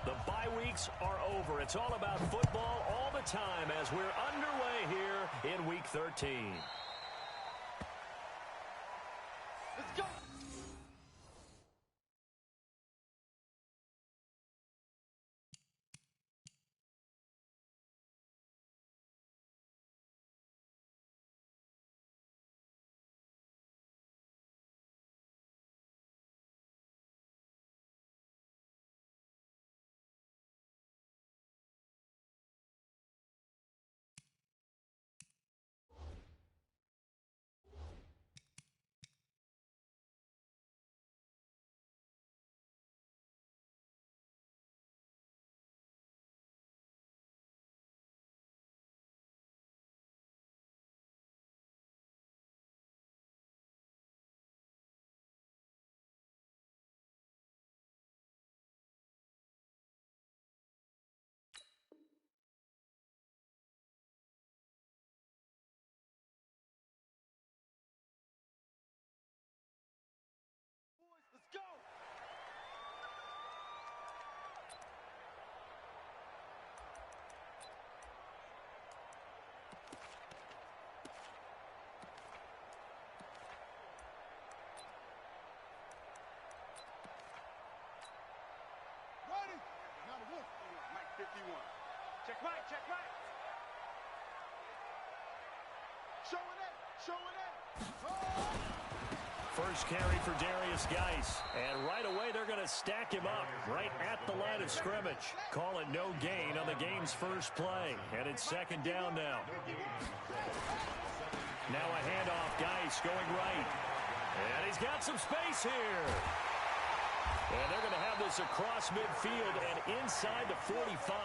The bye weeks are over. It's all about football all the time as we're underway here in Week 13. Let's go! Let's go! Ready? Now the wolf. Mike 51. Check Mike, check Mike. Showing it, showing it. Oh! First carry for Darius Geis. And right away, they're going to stack him up right at the line of scrimmage. Call it no gain on the game's first play. And it's second down now. Now a handoff. Geis going right. And he's got some space here. And they're going to have this across midfield and inside the 45.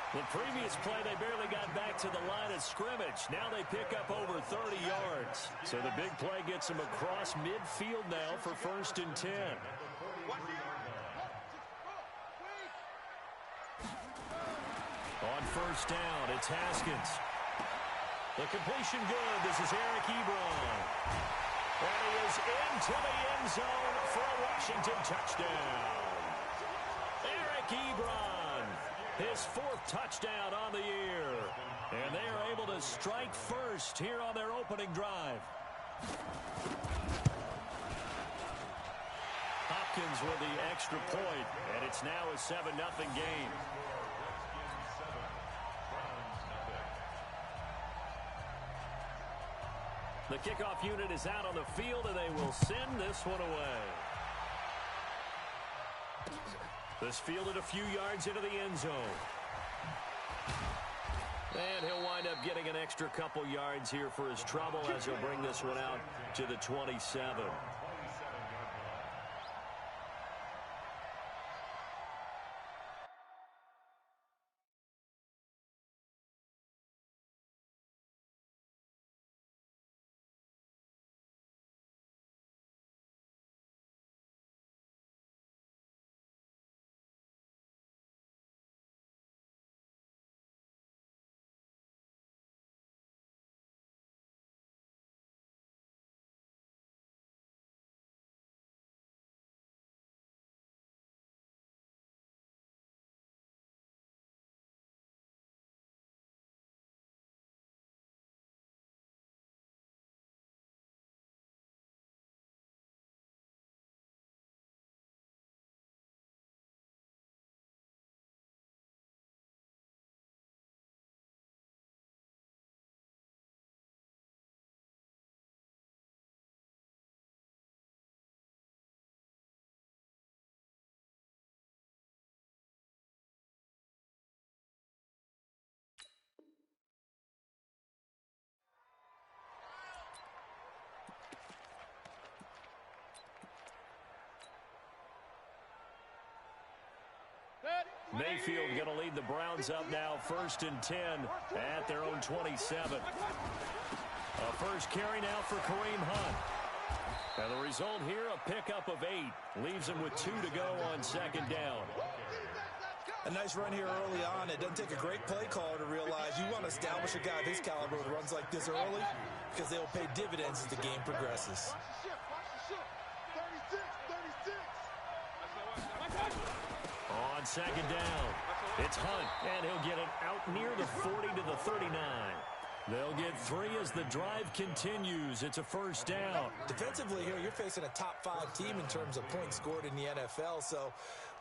The previous play, they barely got back to the line of scrimmage. Now they pick up over 30 yards. So the big play gets them across midfield now for 1st and 10. On first down, it's Haskins. The completion good. This is Eric Ebron. And he is into the end zone for a Washington touchdown. Eric Ebron, his 4th touchdown on the year. And they are able to strike first here on their opening drive. Hopkins with the extra point, and it's now a 7-0 game. The kickoff unit is out on the field, and they will send this one away. This fielded a few yards into the end zone. And he'll wind up getting an extra couple yards here for his trouble as he'll bring this one out to the 27. Mayfield going to lead the Browns up now, 1st and 10 at their own 27. A first carry now for Kareem Hunt. And the result here, a pickup of 8. Leaves him with 2 to go on 2nd down. A nice run here early on. It doesn't take a great play caller to realize you want to establish a guy of his caliber who runs like this early because they'll pay dividends as the game progresses. On on second down. It's Hunt, and he'll get it out near the 40 to the 39. They'll get 3 as the drive continues. It's a first down. Defensively here, you're facing a top-5 team in terms of points scored in the NFL. So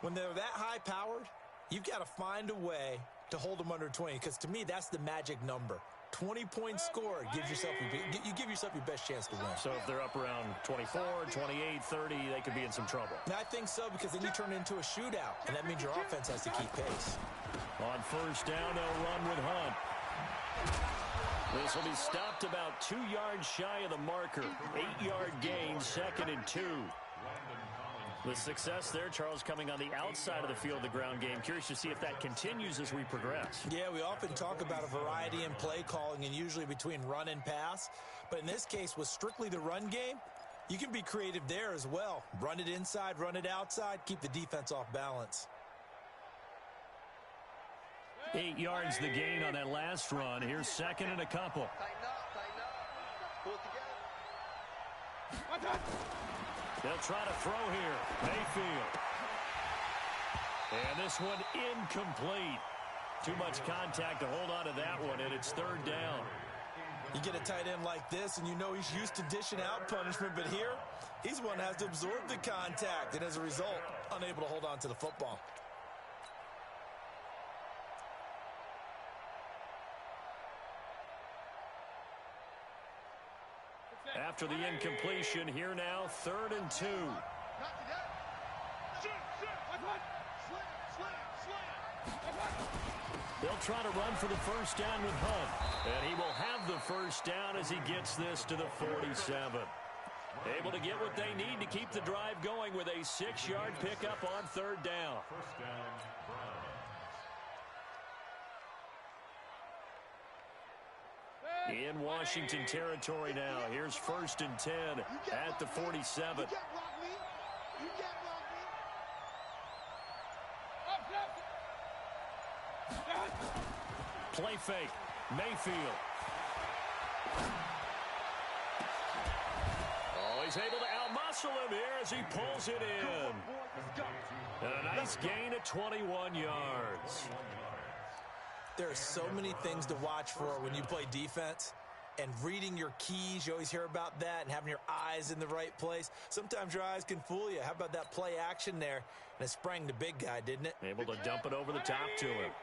when they're that high-powered, you've got to find a way to hold them under 20, because to me, that's the magic number. 20 points scored, you give yourself your best chance to win. So if they're up around 24, 28, 30, they could be in some trouble. And I think so, because then you turn it into a shootout, and that means your offense has to keep pace. On first down, they'll run with Hunt. This will be stopped about 2 yards shy of the marker. 8-yard gain, 2nd and 2. The success there, Charles, coming on the outside of the field, the ground game. Curious to see if that continues as we progress. Yeah, we often talk about a variety in play calling and usually between run and pass. But in this case, with strictly the run game, you can be creative there as well. Run it inside, run it outside, keep the defense off balance. 8 yards the gain on that last run. Here's 2nd and a couple. Tighten up. Pull it together. They'll try to throw here. Mayfield. And this one incomplete. Too much contact to hold on to that one, and it's 3rd down. You get a tight end like this, and you know he's used to dishing out punishment, but here, he's the one that has to absorb the contact, and as a result, unable to hold on to the football. After the incompletion, here now, 3rd and 2. They'll try to run for the first down with Hunt. And he will have the first down as he gets this to the 47. Able to get what they need to keep the drive going with a 6-yard pickup on 3rd down. In Washington territory now. Here's 1st and 10 at the 47. Play fake. Mayfield. Oh, he's able to outmuscle him here as he pulls it in. And a nice gain of 21 yards. There are so many things to watch for when you play defense, and reading your keys, you always hear about that, and having your eyes in the right place. Sometimes your eyes can fool you. How about that play action there? And it sprang the big guy, didn't it? Able to dump it over the top to him.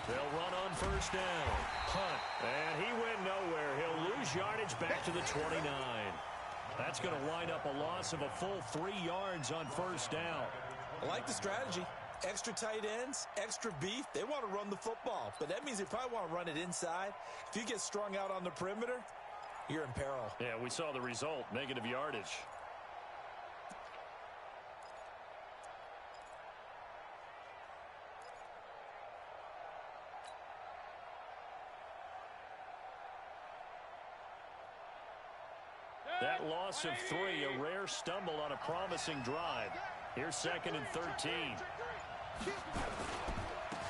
They'll run on first down. Hunt. And he went nowhere. He'll lose yardage back to the 29. That's going to wind up a loss of a full 3 yards on first down. I like the strategy. Extra tight ends, extra beef. They want to run the football, but that means they probably want to run it inside. If you get strung out on the perimeter, you're in peril. Yeah, we saw the result, negative yardage. That loss of 3, a rare stumble on a promising drive. Here's 2nd and 13.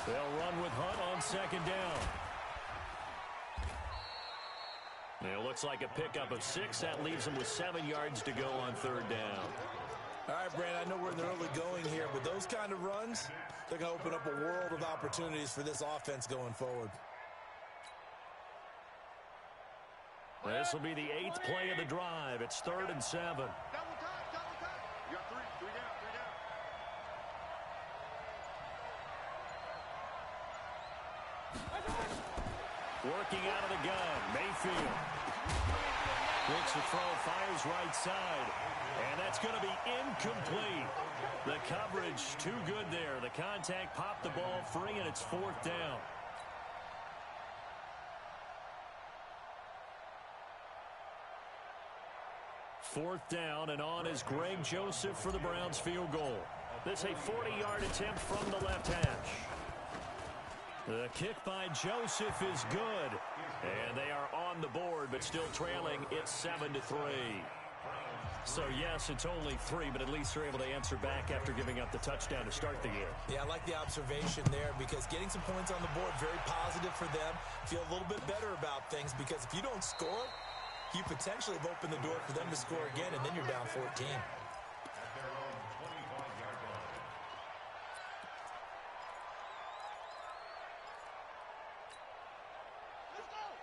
They'll run with Hunt on 2nd down. And it looks like a pickup of 6. That leaves them with 7 yards to go on 3rd down. All right, Brand, I know we're in the early going here, but those kind of runs, they're going to open up a world of opportunities for this offense going forward. This will be the 8th play of the drive. It's 3rd and 7. Double time. You got 3 down. Working out of the gun, Mayfield. Looks to throw, fires right side. And that's going to be incomplete. The coverage too good there. The contact popped the ball free, and it's 4th down. Fourth down, and on is Greg Joseph for the Browns field goal. This a 40-yard attempt from the left hash. The kick by Joseph is good. And they are on the board, but still trailing. It's 7-3. So, yes, it's only 3, but at least they're able to answer back after giving up the touchdown to start the game. Yeah, I like the observation there, because getting some points on the board, very positive for them. Feel a little bit better about things, because if you don't score, you potentially have opened the door for them to score again, and then you're down 14.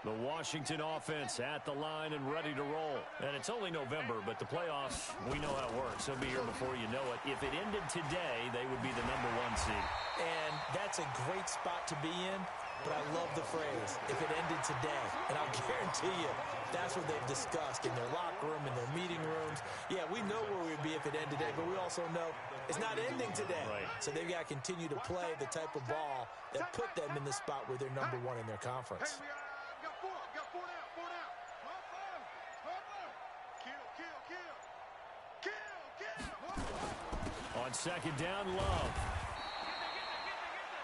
The Washington offense at the line and ready to roll. And it's only November, but the playoffs, we know how it works. They'll be here before you know it. If it ended today, they would be the #1 seed. And that's a great spot to be in, but I love the phrase, if it ended today. And I'll guarantee you, that's what they've discussed in their locker room, in their meeting rooms. Yeah, we know where we'd be if it ended today, but we also know it's not ending today. Right. So they've got to continue to play the type of ball that put them in the spot where they're #1 in their conference. On second down, Love.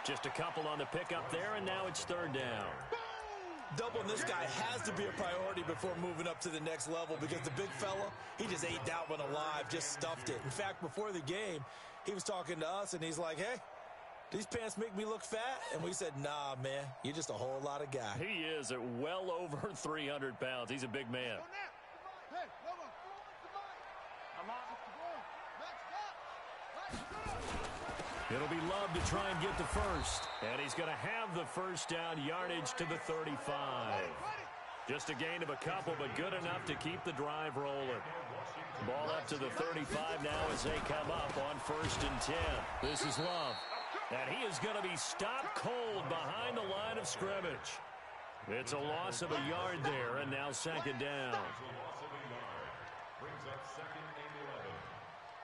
Just a couple on the pickup there, and now it's third down. Doubling this guy has to be a priority before moving up to the next level because the big fella, he just ate that one alive, just stuffed it. In fact, before the game, he was talking to us, and he's like, hey, these pants make me look fat? And we said, nah, man, you're just a whole lot of guy. He is at well over 300 pounds. He's a big man. It'll be Love to try and get the first. And he's going to have the first down, yardage to the 35. Just a gain of a couple, but good enough to keep the drive rolling. Ball up to the 35 now as they come up on 1st and 10. This is Love. And he is going to be stopped cold behind the line of scrimmage. It's a loss of a yard there, and now second down. Brings up 2nd and 11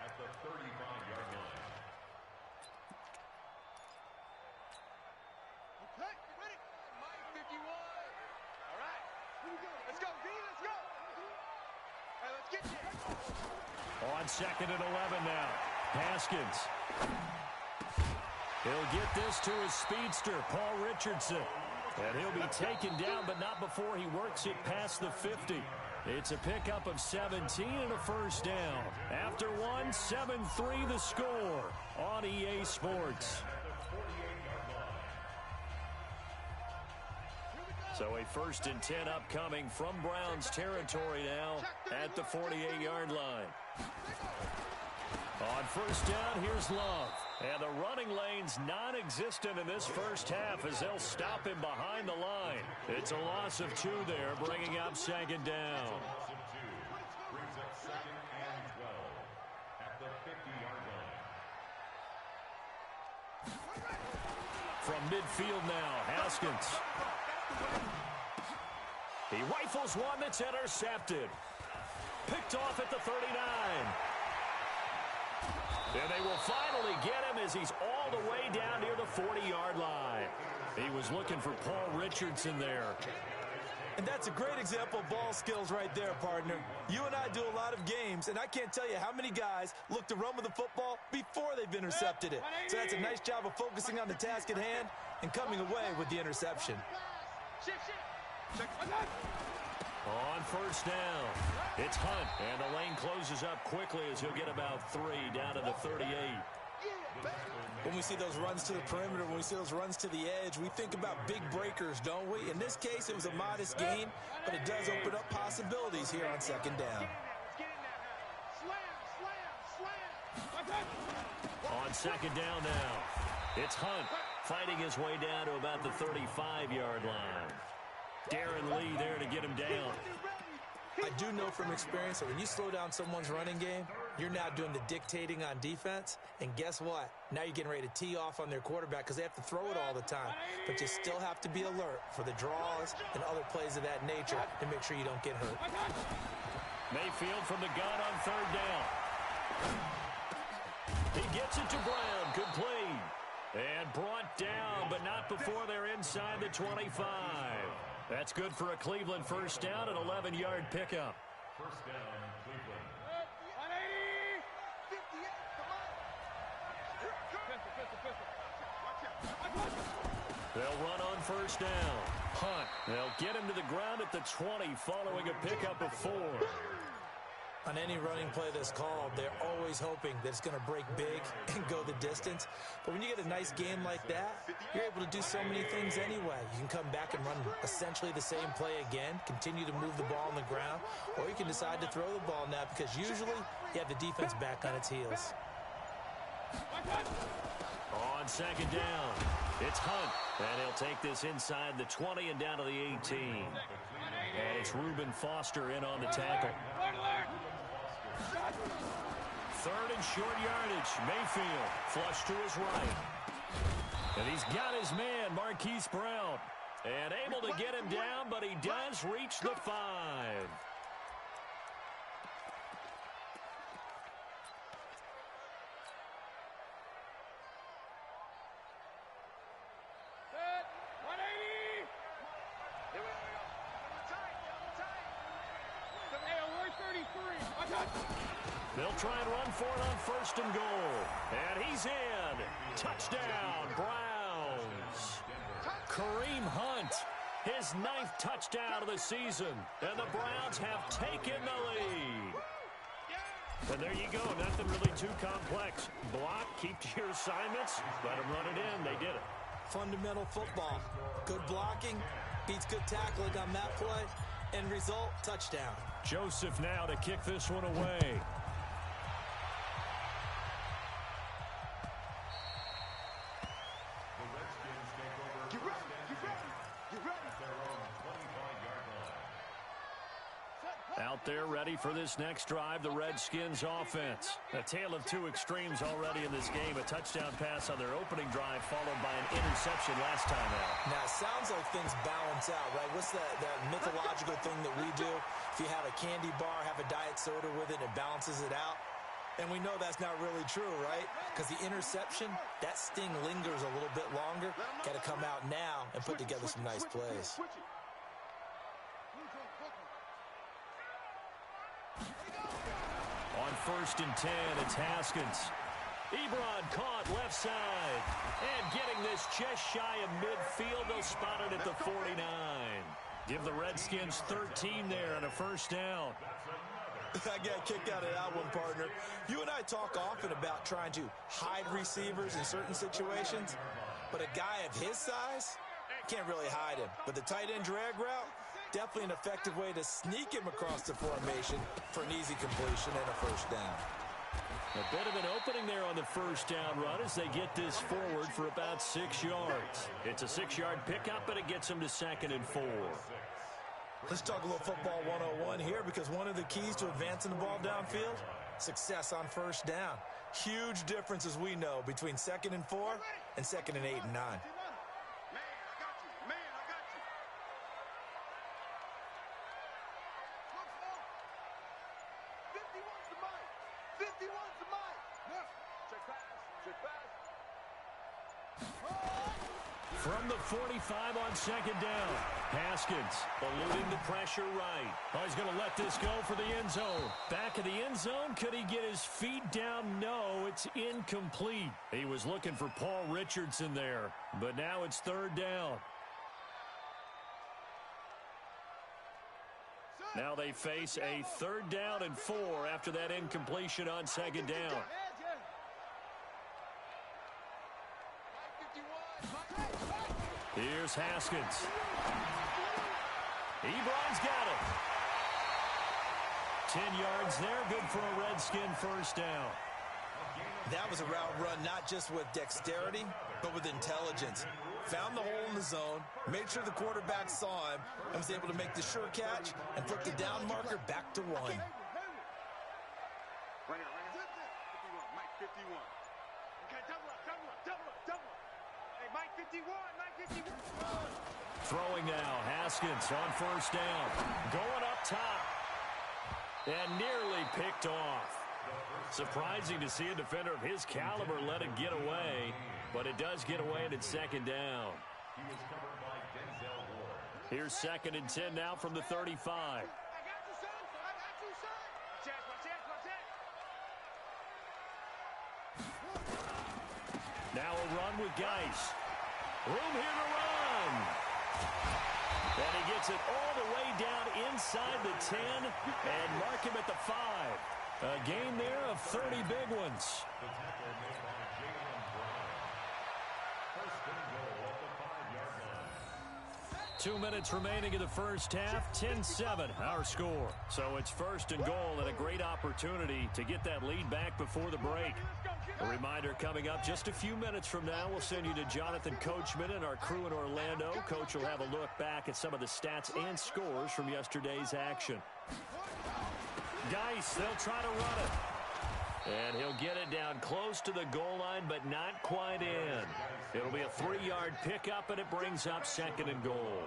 at the 35-yard line. Okay, ready? Mike 51. All right, here we go. Let's go, D. Let's go. Hey, let's get there. On 2nd and 11 now. Haskins. He'll get this to his speedster, Paul Richardson. And he'll be taken down, but not before he works it past the 50. It's a pickup of 17 and a first down. After one, 7-3 the score on EA Sports. So a 1st and 10 upcoming from Browns territory now at the 48-yard line. On 1st down, here's Love. And the running lane's non-existent in this first half as they'll stop him behind the line. It's a loss of 2 there, bringing up 2nd down. Loss of 2 brings up 2nd and 12 at the 50-yard line. From midfield now, Haskins. He rifles one that's intercepted. Picked off at the 39. And they will finally get him as he's all the way down near the 40-yard line. He was looking for Paul Richardson there. And that's a great example of ball skills right there, partner. You and I do a lot of games, and I can't tell you how many guys look to run with the football before they've intercepted it. So that's a nice job of focusing on the task at hand and coming away with the interception. On 1st down, it's Hunt, and the lane closes up quickly as he'll get about 3 down to the 38. When we see those runs to the perimeter, when we see those runs to the edge, we think about big breakers, don't we? In this case, it was a modest gain, but it does open up possibilities here on 2nd down. On 2nd down now, it's Hunt fighting his way down to about the 35-yard line. Darren Lee there to get him down. I do know from experience that when you slow down someone's running game, you're now doing the dictating on defense. And guess what? Now you're getting ready to tee off on their quarterback because they have to throw it all the time. But you still have to be alert for the draws and other plays of that nature to make sure you don't get hurt. Mayfield from the gun on 3rd down. He gets it to Brown, complete. And brought down, but not before they're inside the 25. That's good for a Cleveland first down, an 11-yard pickup. First down, Cleveland. 180. They'll run on 1st down. Hunt. They'll get him to the ground at the 20 following a pickup of 4. On any running play that's called, they're always hoping that it's going to break big and go the distance. But when you get a nice game like that, you're able to do so many things anyway. You can come back and run essentially the same play again, continue to move the ball on the ground, or you can decide to throw the ball now because usually you have the defense back on its heels. On second down, it's Hunt, and he'll take this inside the 20 and down to the 18. And it's Reuben Foster in on the tackle. Third and short yardage. Mayfield flush to his right. And he's got his man, Marquise Brown. And able to get him down, but he does reach the 5. They'll try and run for it on first and goal. And he's in. Touchdown, Browns. Kareem Hunt, his 9th touchdown of the season. And the Browns have taken the lead. And there you go. Nothing really too complex. Block, keep to your assignments, let them run it in. They did it. Fundamental football. Good blocking beats good tackling on that play. End result, touchdown. Joseph now to kick this one away. Out there ready for this next drive, the Redskins offense. A tale of two extremes already in this game. A touchdown pass on their opening drive followed by an interception last time out. Now, it sounds like things balance out, right? What's that mythological thing that we do? If you have a candy bar, have a diet soda with it, it balances it out. And we know that's not really true, right? Because the interception, that sting lingers a little bit longer. Got to come out now and put together some nice plays. On first and 10, it's Haskins. Ebron caught left side. And getting this just shy of midfield, they'll spot it at the 49. Give the Redskins 13 there on a first down. I got kicked out of that one, partner. You and I talk often about trying to hide receivers in certain situations, but a guy of his size can't really hide him. But the tight end drag route, definitely an effective way to sneak him across the formation for an easy completion and a first down. A bit of an opening there on the first down run as they get this forward for about 6 yards. It's a 6-yard pickup, but it gets them to 2nd and 4. Let's talk a little football 101 here, because one of the keys to advancing the ball downfield, success on first down. Huge difference, as we know, between 2nd and 4 and 2nd and 8 and 9. From the 45 on second down, Haskins eluding the pressure right. Oh, he's going to let this go for the end zone. Back of the end zone, could he get his feet down? No, it's incomplete. He was looking for Paul Richardson there, but now it's 3rd down. Now they face a 3rd down and 4 after that incompletion on second down. Here's Haskins. Ebron's got it. 10 yards there, good for a Redskin first down. That was a route run not just with dexterity, but with intelligence. Found the hole in the zone, made sure the quarterback saw him, and was able to make the sure catch and flip the down marker back to 1. Right here. Mike 51. Okay, double up. Hey, Mike 51. Throwing now, Haskins on first down. Going up top. And nearly picked off. Surprising to see a defender of his caliber let it get away. But it does get away and it's 2nd down. Here's 2nd and 10 now from the 35. I got you, son. Now a run with Geis. Room here to run. And he gets it all the way down inside the 10 and mark him at the 5. A game there of 30 big ones. The tackle made by Jalen Brown. First and goal at the 5-yard line. 2 minutes remaining in the first half. 10-7 our score. So it's first and goal and a great opportunity to get that lead back before the break. A reminder coming up just a few minutes from now. We'll send you to Jonathan Coachman and our crew in Orlando. Coach will have a look back at some of the stats and scores from yesterday's action. Geis, they'll try to run it. And he'll get it down close to the goal line, but not quite in. It'll be a 3-yard pickup, and it brings up second and goal.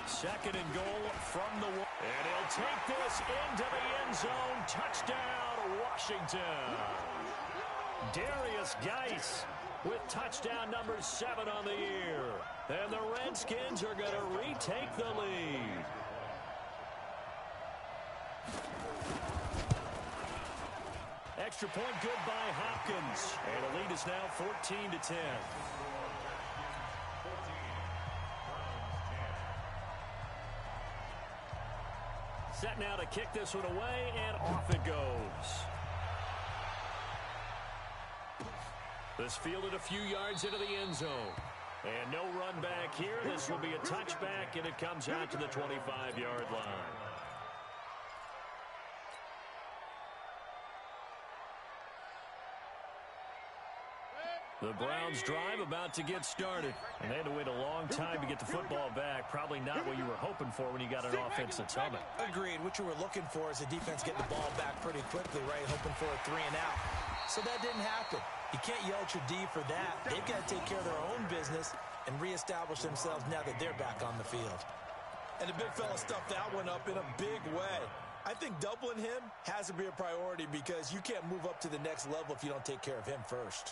Second and goal from the one. And he'll take this into the end zone. Touchdown, Washington. Darius Geis with touchdown number 7 on the year. And the Redskins are going to retake the lead. Extra point good by Hopkins. And the lead is now 14-10. Set now to kick this one away, and off it goes. This fielded a few yards into the end zone. And no run back here. This will be a touchback, and it comes out to the 25-yard line. The Browns drive about to get started. And they had to wait a long time to get the football back. Probably not what you were hoping for when you got an offense that's humming. Agreed. What you were looking for is a defense getting the ball back pretty quickly, right? Hoping for a 3 and out. So that didn't happen. You can't yell at your D for that. They've got to take care of their own business and reestablish themselves now that they're back on the field. And the big fella stuffed that one up in a big way. I think doubling him has to be a priority because you can't move up to the next level if you don't take care of him first.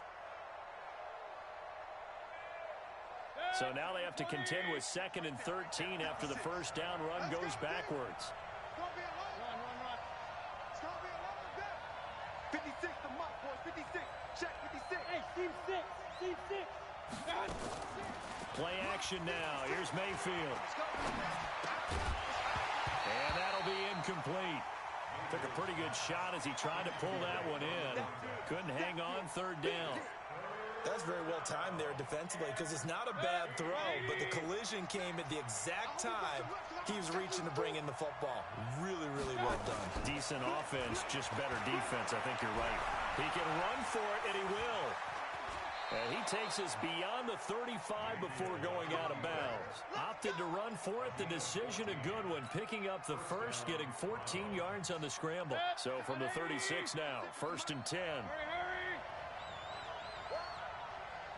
So now they have to contend with 2nd and 13 after the first down run goes backwards. Run. It's going to be a longer day. 56 to Muck, boys. 56. Check 56. Hey, Steve 6. Steve 6. Play action now. Here's Mayfield. And that'll be incomplete. Took a pretty good shot as he tried to pull that one in. Couldn't hang on 3rd down. That's very well timed there defensively because it's not a bad throw, but the collision came at the exact time he was reaching to bring in the football. Really, really well done. Decent offense, just better defense. I think you're right. He can run for it, and he will. And he takes us beyond the 35 before going out of bounds. Opted to run for it. The decision a good one. Picking up the first, getting 14 yards on the scramble. So from the 36 now, 1st and 10.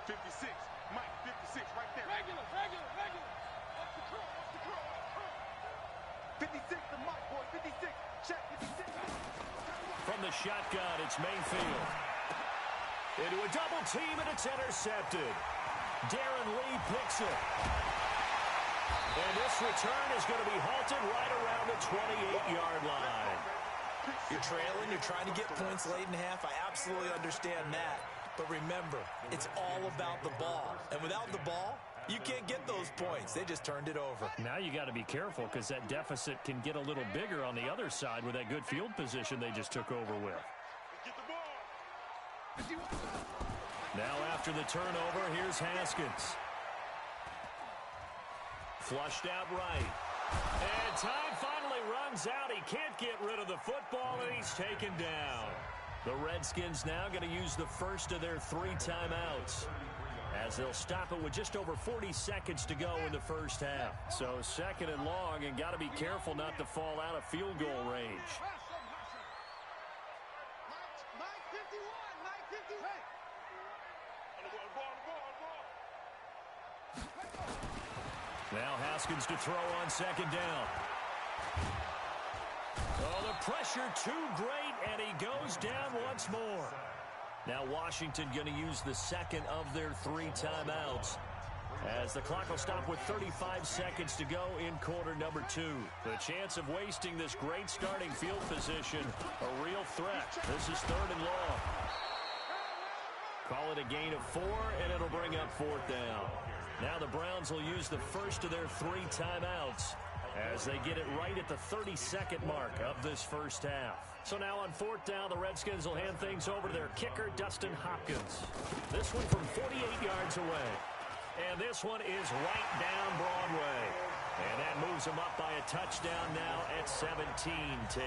56. Mike, 56 right there. Regular. What's the curl? 56 to Mike, boy. 56. Check 56. From the shotgun, it's Mayfield. Into a double team, and it's intercepted. Darren Lee picks it. And this return is going to be halted right around the 28-yard line. You're trailing. You're trying to get points late in half. I absolutely understand that. But remember, it's all about the ball. And without the ball, you can't get those points. They just turned it over. Now you got to be careful because that deficit can get a little bigger on the other side with that good field position they just took over with. Get the ball. Now after the turnover, here's Haskins. Flushed out right. And time finally runs out. He can't get rid of the football, and he's taken down. The Redskins now going to use the first of their 3 timeouts as they'll stop it with just over 40 seconds to go in the first half. So 2nd and long, and got to be careful not to fall out of field goal range. Mike 51. Now Haskins to throw on 2nd down. Oh, the pressure too great, and he goes down once more. Now Washington going to use the 2nd of their 3 timeouts as the clock will stop with 35 seconds to go in quarter number 2. The chance of wasting this great starting field position, a real threat. This is 3rd and long. Call it a gain of 4, and it'll bring up 4th down. Now the Browns will use the first of their 3 timeouts as they get it right at the 32nd mark of this first half. So now on 4th down, the Redskins will hand things over to their kicker, Dustin Hopkins. This one from 48 yards away. And this one is right down Broadway. And that moves them up by a touchdown now at 17-10.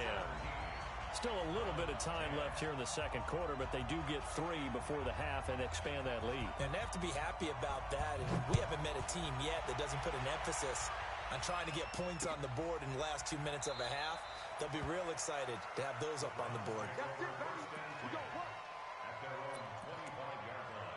Still a little bit of time left here in the second quarter, but they do get 3 before the half and expand that lead. And they have to be happy about that. And we haven't met a team yet that doesn't put an emphasis on trying to get points on the board in the last 2 minutes of a half. They'll be real excited to have those up on the board. That's it, baby. We gon' work. At their own 25-yard line.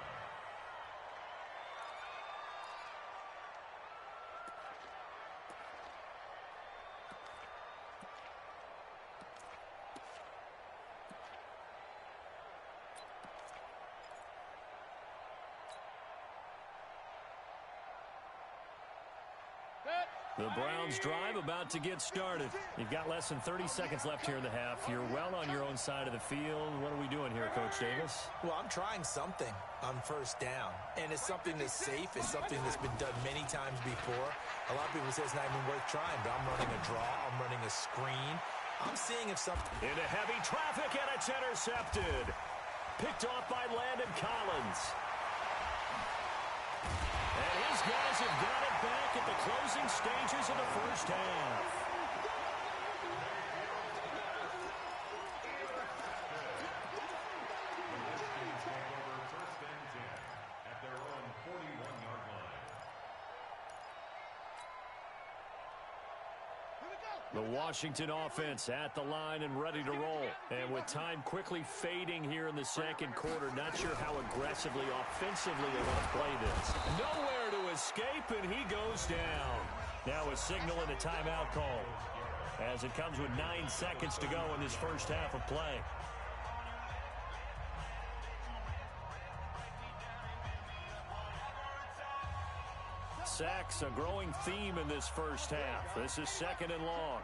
The Browns drive about to get started. You've got less than 30 seconds left here in the half. You're well on your own side of the field. What are we doing here, Coach Davis? Well, I'm trying something on first down. And it's something that's safe. It's something that's been done many times before. A lot of people say it's not even worth trying, but I'm running a draw. I'm running a screen. I'm seeing if something... Into heavy traffic, and it's intercepted. Picked off by Landon Collins. And his guys have got it back at the closing stages of the first half. The Redskins take over first and 10 at their own 41-yard line. The Washington offense at the line and ready to roll. And with time quickly fading here in the second quarter, not sure how aggressively, offensively they want to play this. Nowhere to escape, and he goes down. Now a signal and a timeout call as it comes with 9 seconds to go in this first half of play. Sacks, a growing theme in this first half. This is second and long.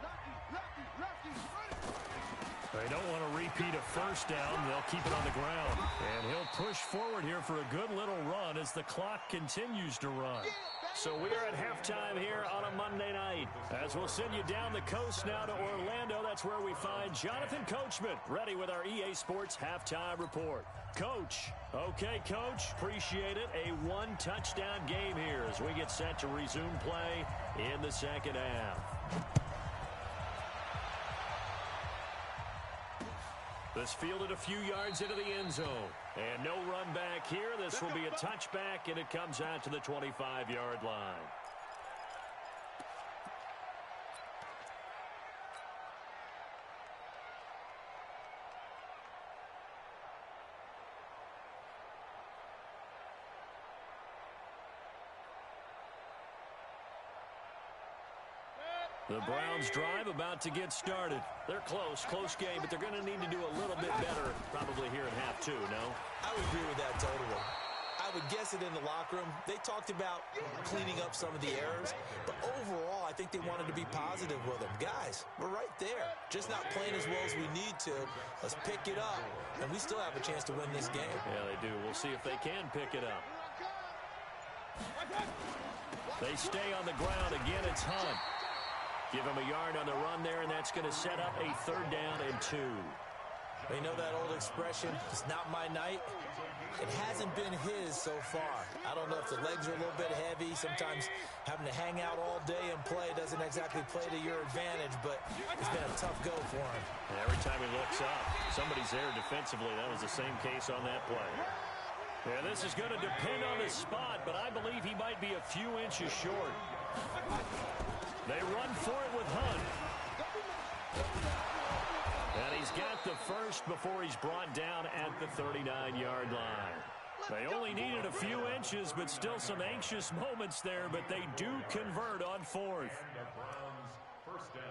They don't want to repeat a first down. They'll keep it on the ground. And he'll push forward here for a good little run as the clock continues to run. So we are at halftime here on a Monday night. As we'll send you down the coast now to Orlando. That's where we find Jonathan Coachman, ready with our EA Sports halftime report. Coach. Okay, Coach. Appreciate it. A 1-touchdown game here as we get set to resume play in the second half. This fielded a few yards into the end zone. And no run back here. This will be a touchback, and it comes out to the 25-yard line. The Browns drive about to get started. They're close game, but they're going to need to do a little bit better probably here in half 2, no? I would agree with that totally. I would guess it in the locker room. They talked about cleaning up some of the errors, but overall, I think they wanted to be positive with them. Guys, we're right there. Just not playing as well as we need to. Let's pick it up, and we still have a chance to win this game. Yeah, they do. We'll see if they can pick it up. They stay on the ground. Again, it's Hunt. Give him a yard on the run there, and that's going to set up a 3rd down and 2. They know that old expression, it's not my night. It hasn't been his so far. I don't know if the legs are a little bit heavy. Sometimes having to hang out all day and play doesn't exactly play to your advantage, but it's been a tough go for him. And every time he looks up, somebody's there defensively. That was the same case on that play. Yeah, this is going to depend on the spot, but I believe he might be a few inches short. They run for it with Hunt. And he's got the first before he's brought down at the 39-yard line. They only needed a few inches, but still some anxious moments there, but they do convert on 4th. The Browns first down.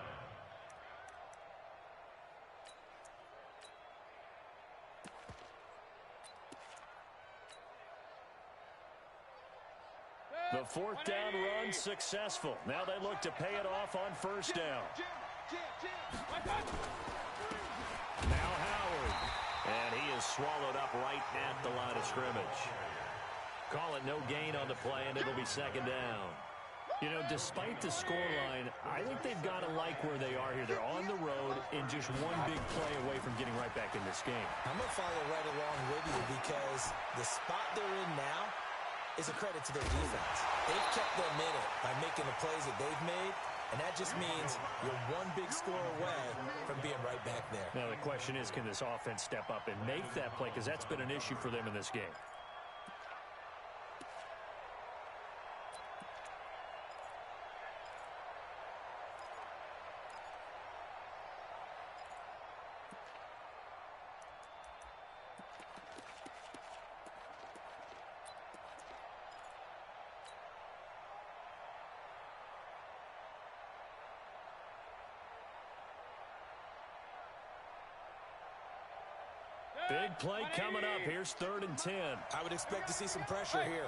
The 4th down run successful. Now they look to pay it off on 1st down. Now Howard. And he is swallowed up right at the line of scrimmage. Call it no gain on the play, and it'll be second down. You know, despite the scoreline, I think they've got to like where they are here. They're on the road and just one big play away from getting right back in this game. I'm going to follow right along with you because the spot they're in now is a credit to their defense. They've kept them in it by making the plays that they've made, and that just means you're one big score away from being right back there. Now, the question is, can this offense step up and make that play? Because that's been an issue for them in this game. Big play coming up. Here's 3rd and 10. I would expect to see some pressure here.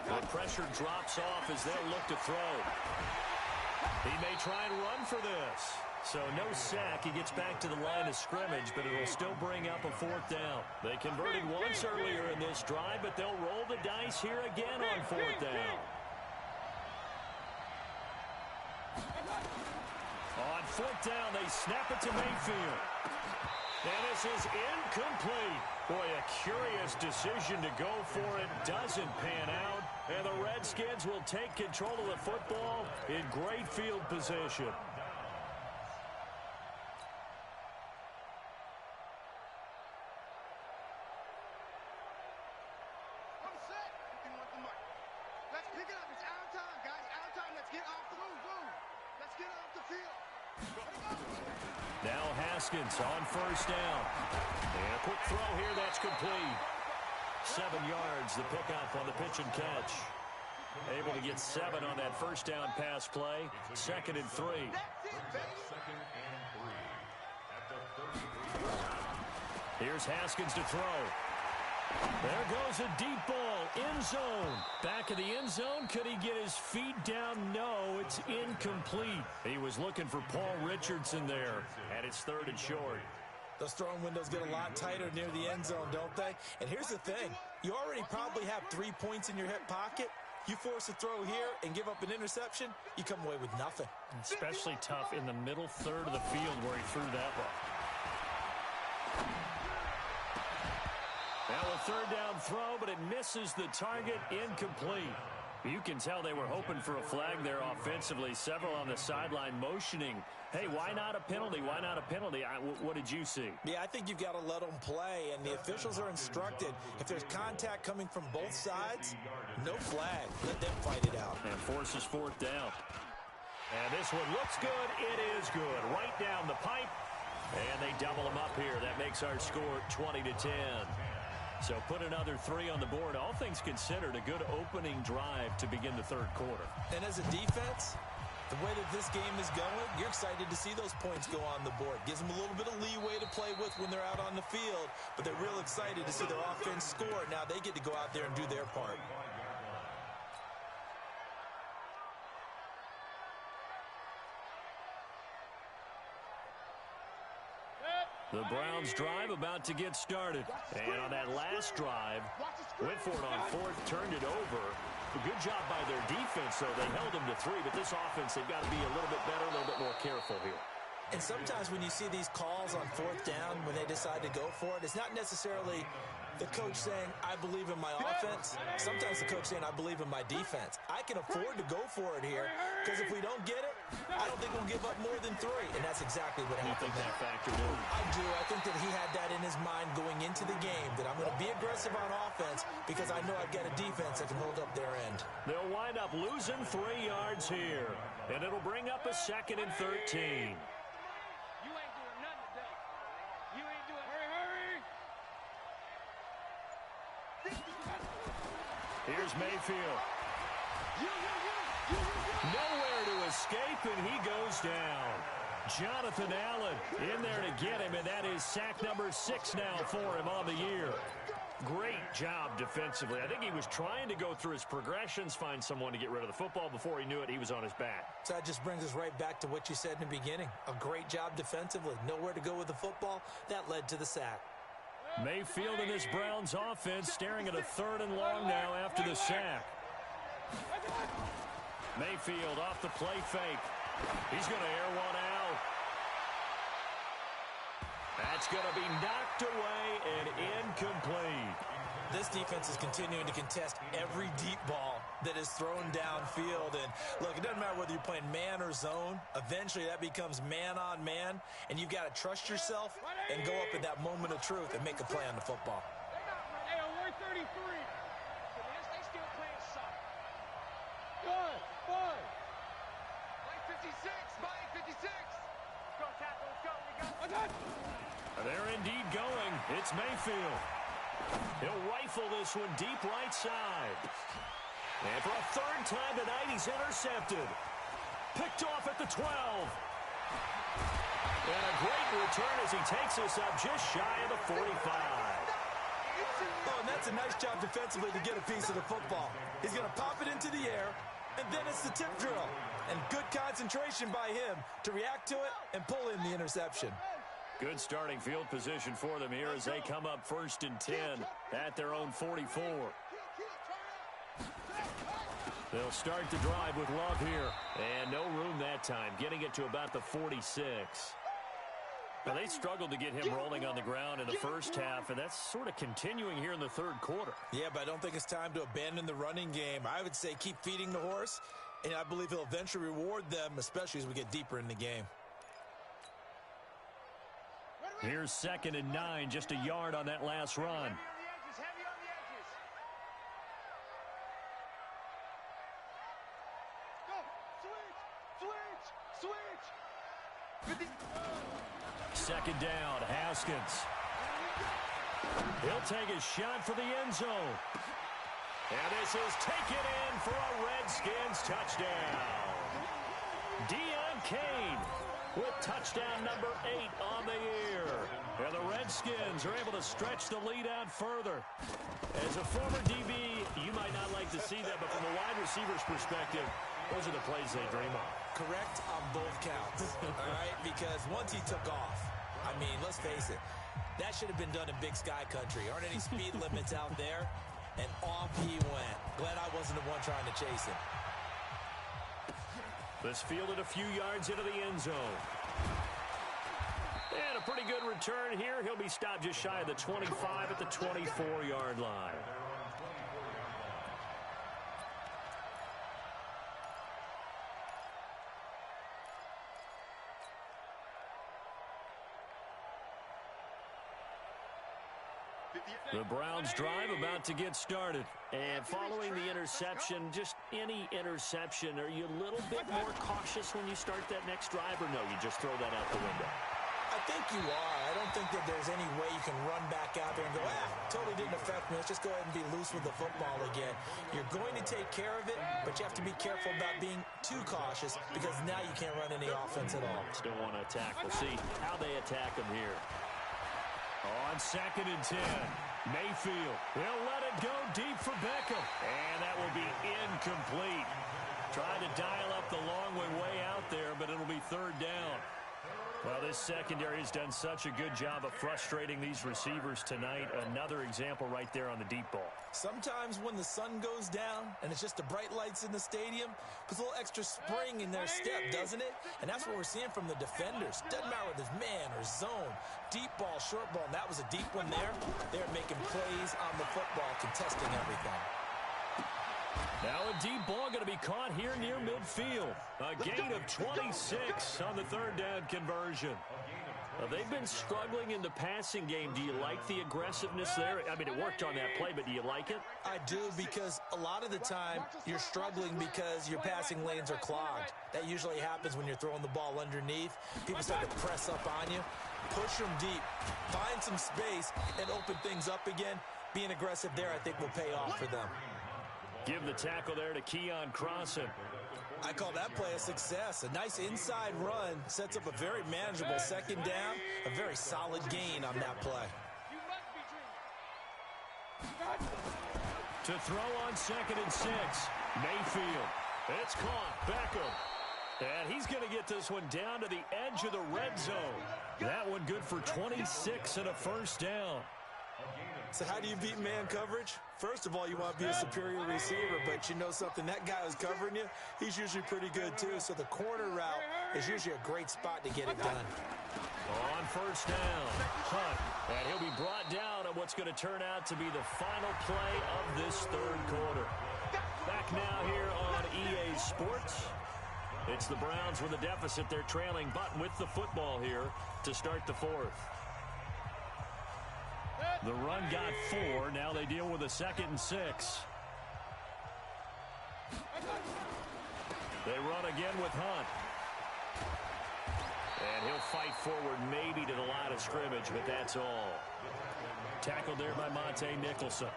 The pressure drops off as they'll look to throw. He may try and run for this. So no sack. He gets back to the line of scrimmage, but it'll still bring up a 4th down. They converted once earlier in this drive, but they'll roll the dice here again on 4th down. On 4th down, they snap it to Mayfield. And this is incomplete. Boy, a curious decision to go for it. Doesn't pan out. And the Redskins will take control of the football in great field position. I'm set. You want the mic. Let's pick it up. It's our time, guys. Our time. Let's get off the move. Let's get off the field. Now Haskins on 1st down. And a quick throw here. That's complete. 7 yards, the pickup on the pitch and catch. Able to get 7 on that 1st down pass play. 2nd and 3. Here's Haskins to throw. There goes a deep ball, end zone. Back of the end zone, could he get his feet down? No, it's incomplete. He was looking for Paul Richardson there, and it's 3rd and short. Those throwing windows get a lot tighter near the end zone, don't they? And here's the thing. You already probably have 3 points in your hip pocket. You force a throw here and give up an interception, you come away with nothing. Especially tough in the middle third of the field where he threw that one. Now a 3rd down throw, but it misses the target, incomplete. You can tell they were hoping for a flag there offensively. Several on the sideline motioning, hey, why not a penalty? Why not a penalty? What did you see? Yeah, I think you've got to let them play, and the officials are instructed. If there's contact coming from both sides, no flag. Let them fight it out. And forces 4th down. And this one looks good. It is good. Right down the pipe. And they double them up here. That makes our score 20-10. So put another 3 on the board. All things considered, a good opening drive to begin the 3rd quarter. And as a defense, the way that this game is going, you're excited to see those points go on the board. Gives them a little bit of leeway to play with when they're out on the field, but they're real excited to see their offense score. Now they get to go out there and do their part. The Browns drive about to get started. And on that last drive, went for it on 4th, turned it over. A good job by their defense, though. They held them to 3, but this offense, they've got to be a little bit better, a little bit more careful here. And sometimes when you see these calls on 4th down, when they decide to go for it, it's not necessarily the coach saying, I believe in my offense. Sometimes the coach saying, I believe in my defense. I can afford to go for it here, because if we don't get it, I don't think we'll give up more than 3. And that's exactly what happened. You think that factored in? I do. I think that he had that in his mind going into the game, that I'm going to be aggressive on offense because I know I've got a defense that can hold up their end. They'll wind up losing 3 yards here, and it'll bring up a 2nd and 13. Here's Mayfield. Nowhere to escape, and he goes down. Jonathan Allen in there to get him, and that is sack number 6 now for him on the year. Great job defensively. I think he was trying to go through his progressions, find someone to get rid of the football. Before he knew it, he was on his back. So that just brings us right back to what you said in the beginning. A great job defensively. Nowhere to go with the football. That led to the sack. Mayfield and this Browns offense staring at a 3rd and long now after the sack. Mayfield off the play fake. He's going to air one out. That's going to be knocked away and incomplete. This defense is continuing to contest every deep ball that is thrown downfield. And look, it doesn't matter whether you're playing man or zone. Eventually that becomes man on man, and you've got to trust yourself and go up at that moment of truth and make a play on the football. Hey, on 133. They still playing soft. Good. Mike 56. Mike 56. Go, tackle. Let's go. We got it. They're indeed going. It's Mayfield. He'll rifle this one deep right side. And for a 3rd time tonight, he's intercepted. Picked off at the 12. And a great return as he takes us up just shy of the 45. Oh, and that's a nice job defensively to get a piece of the football. He's going to pop it into the air, and then it's the tip drill. And good concentration by him to react to it and pull in the interception. Good starting field position for them here as they come up 1st and 10 at their own 44. They'll start the drive with Love here. And no room that time, getting it to about the 46. Now, they struggled to get him rolling on the ground in the first half, and that's sort of continuing here in the 3rd quarter. Yeah, but I don't think it's time to abandon the running game. I would say keep feeding the horse, and I believe he'll eventually reward them, especially as we get deeper in the game. Here's 2nd and 9, just a yard on that last run. Heavy on the edges. Go. Switch. 2nd down, Haskins. He'll take a shot for the end zone. And this is taken in for a Redskins touchdown. Deion Kane with touchdown number 8 on the year. And the Redskins are able to stretch the lead out further. As a former DB, you might not like to see that, but from a wide receiver's perspective, those are the plays they dream of. Correct on both counts, all right? Because once he took off, I mean, let's face it, that should have been done in Big Sky Country. Aren't any speed limits out there? And off he went. Glad I wasn't the one trying to chase him. This fielded a few yards into the end zone. And a pretty good return here. He'll be stopped just shy of the 25 at the 24-yard line. The Browns drive about to get started. And following the interception, just any interception, are you a little bit more cautious when you start that next drive, or no, you just throw that out the window? I think you are. I don't think that there's any way you can run back out there and go, totally didn't affect me. Let's just go ahead and be loose with the football again. You're going to take care of it, but you have to be careful about being too cautious because now you can't run any offense at all. Still want to attack. We'll see how they attack them here. On 2nd and 10, Mayfield. They'll let it go deep for Beckham. And that will be incomplete. Trying to dial up the long way out there, but it'll be 3rd down. Well, this secondary has done such a good job of frustrating these receivers tonight. Another example right there on the deep ball. Sometimes when the sun goes down and it's just the bright lights in the stadium, puts a little extra spring in their step, doesn't it? And that's what we're seeing from the defenders. Doesn't matter whether it's man or zone, deep ball, short ball, and that was a deep one there. They're making plays on the football, contesting everything. Now a deep ball going to be caught here near midfield. A gain of 26 on the 3rd down conversion. They've been struggling in the passing game. Do you like the aggressiveness there? I mean, it worked on that play, but do you like it? I do, because a lot of the time you're struggling because your passing lanes are clogged. That usually happens when you're throwing the ball underneath. People start to press up on you. Push them deep. Find some space and open things up again. Being aggressive there, I think, will pay off for them. Give the tackle there to Keon Crossan. I call that play a success. A nice inside run sets up a very manageable 2nd down. A very solid gain on that play. To throw on 2nd and 6. Mayfield. It's caught. Beckham. And he's going to get this one down to the edge of the red zone. That one good for 26 and a 1st down. So how do you beat man coverage? First of all, you want to be a superior receiver, but you know something, that guy who's covering you, he's usually pretty good too. So the corner route is usually a great spot to get it done. On first down, Hunt, and he'll be brought down on what's going to turn out to be the final play of this third quarter. Back now here on EA Sports. It's the Browns with a deficit. They're trailing, but with the football here to start the fourth. The run got 4. Now they deal with a 2nd and 6. They run again with Hunt. And he'll fight forward maybe to the line of scrimmage, but that's all. Tackled there by Monte Nicholson.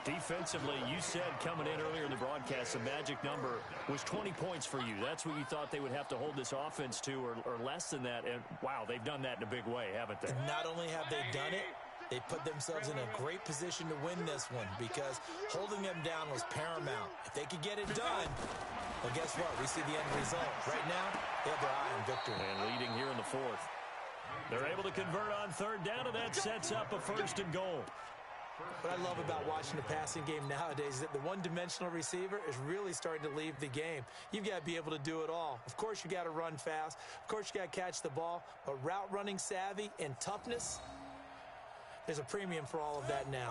Defensively, you said coming in earlier in the broadcast, the magic number was 20 points for you. That's what you thought they would have to hold this offense to, or less than that. And, wow, they've done that in a big way, haven't they? And not only have they done it, they put themselves in a great position to win this one because holding them down was paramount. If they could get it done, well, guess what? We see the end result. Right now, they have their eye on victory. And leading here in the fourth. They're able to convert on third down, and that sets up a 1st and goal. What I love about watching the passing game nowadays is that the one-dimensional receiver is really starting to leave the game. You've got to be able to do it all. Of course, you got to run fast. Of course, you got to catch the ball. But route running savvy and toughness, there's a premium for all of that now.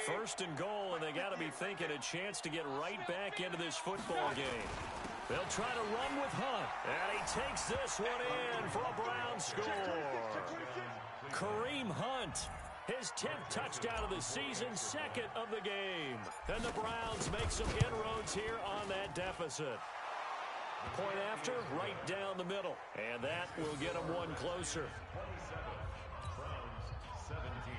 1st and goal, and they got to be thinking a chance to get right back into this football game. They'll try to run with Hunt, and he takes this one in for a Browns score. Kareem Hunt, his 10th touchdown of the season, 2nd of the game. And the Browns make some inroads here on that deficit. Point after, right down the middle. And that will get them one closer. 27, Browns 17.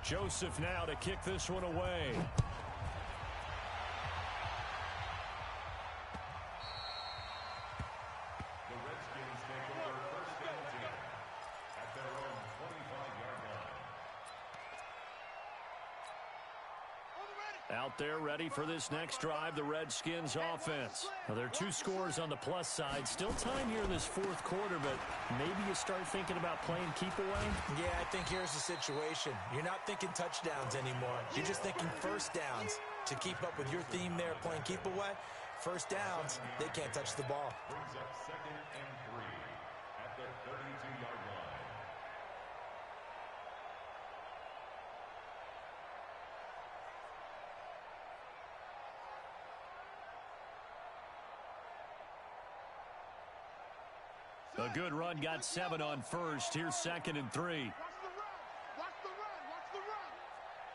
Joseph now to kick this one away. The Redskins take over 1st and 10 at their own 25-yard line. Out there ready for this next drive, the Redskins offense. Now, there are 2 scores on the plus side. Still time here in this fourth quarter, but maybe you start thinking about playing keep away? Yeah, I think here's the situation. You're not thinking touchdowns anymore. You're just thinking first downs. To keep up with your theme there, playing keep away, first downs, they can't touch the ball. Brings up 2nd and 3 at the 32-yard line. A good run got 7 on first. Here's 2nd and 3. Watch the run. Watch the run.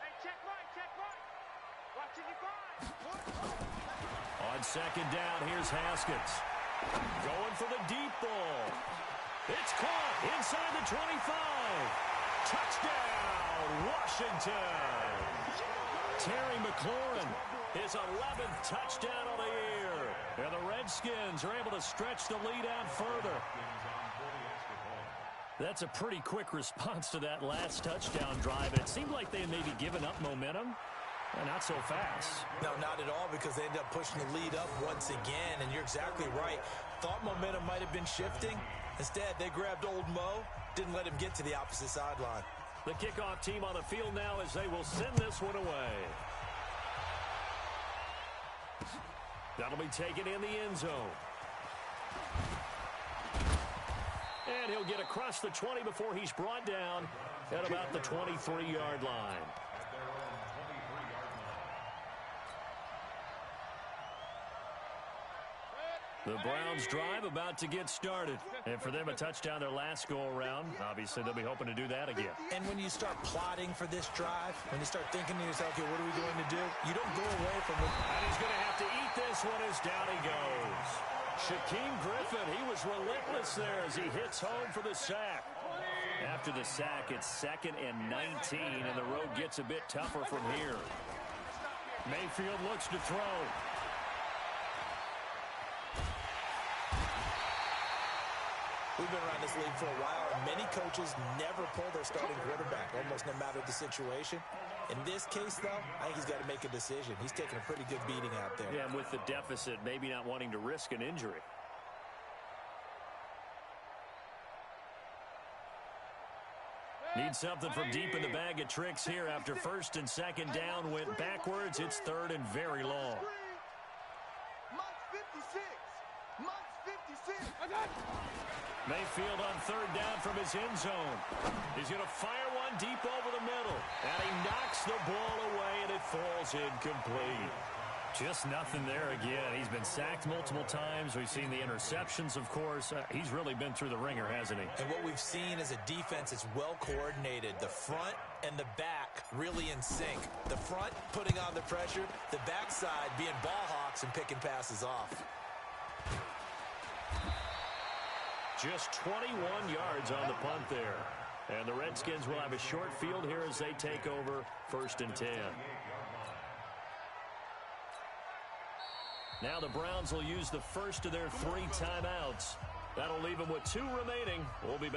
Hey, check right. Watching you find. On 2nd down, here's Haskins. Going for the deep ball. It's caught inside the 25. Touchdown, Washington. Terry McLaurin, his 11th touchdown of the year. And the Redskins are able to stretch the lead out further. That's a pretty quick response to that last touchdown drive. It seemed like they had maybe given up momentum. Not so fast. No, not at all, because they ended up pushing the lead up once again, and you're exactly right. Thought momentum might have been shifting. Instead, they grabbed old Mo, didn't let him get to the opposite sideline. The kickoff team on the field now as they will send this one away. That'll be taken in the end zone. And he'll get across the 20 before he's brought down at about the 23-yard line. The Browns drive about to get started. And for them, a touchdown their last go-around. Obviously, they'll be hoping to do that again. And when you start plotting for this drive, when you start thinking to yourself, okay, what are we going to do? You don't go away from it. And he's going to have to eat this one as down he goes. Shaquem Griffin, he was relentless there as he hits home for the sack. After the sack, it's 2nd and 19, and the road gets a bit tougher from here. Mayfield looks to throw. We've been around this league for a while, and many coaches never pull their starting quarterback, almost no matter the situation. In this case, though, I think he's got to make a decision. He's taking a pretty good beating out there. Yeah, and with the deficit, maybe not wanting to risk an injury. Need something from deep in the bag of tricks here after first and second down went backwards. It's third and very long. Mike's 56. Mike's 56. I got it. Mayfield on third down from his end zone. He's going to fire one deep over the middle. And he knocks the ball away, and it falls incomplete. Just nothing there again. He's been sacked multiple times. We've seen the interceptions, of course. He's really been through the ringer, hasn't he? And what we've seen is a defense that's well coordinated. The front and the back really in sync. The front putting on the pressure, the backside being ball hawks and picking passes off. Just 21 yards on the punt there. And the Redskins will have a short field here as they take over first and 10. Now the Browns will use the first of their 3 timeouts. That'll leave them with 2 remaining. We'll be back.